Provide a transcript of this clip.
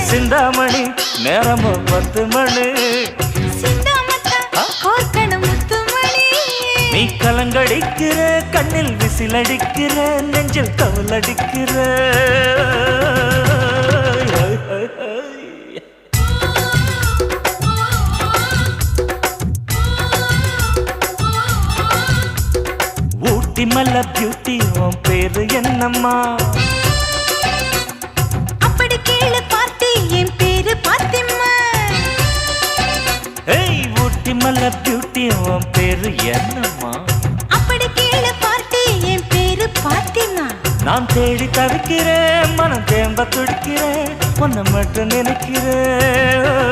சிந்தாமணி நேரமோ 10 மணி நீ கலங்கடிக்கிற கண்ணில் விசிலடிக்கிற நெஞ்சில் கவலடிக்கிற ஊட்டி மல்ல பியூட்டி உன் பேரு என்னம்மா அப்படி கேளு பார்ட்டி என் பேரு பாத்திமா ஏய் ஊட்டி மல்ல பியூட்டி உன் பேரு என்னம்மா அப்படி கேளு பார்ட்டி என் பேரு பாத்திமா நான் தேடி தவிக்கிறேன் மனம் தேம்ப துடிக்கிறேன் உன்னை மட்டும் நினைக்கிறேன்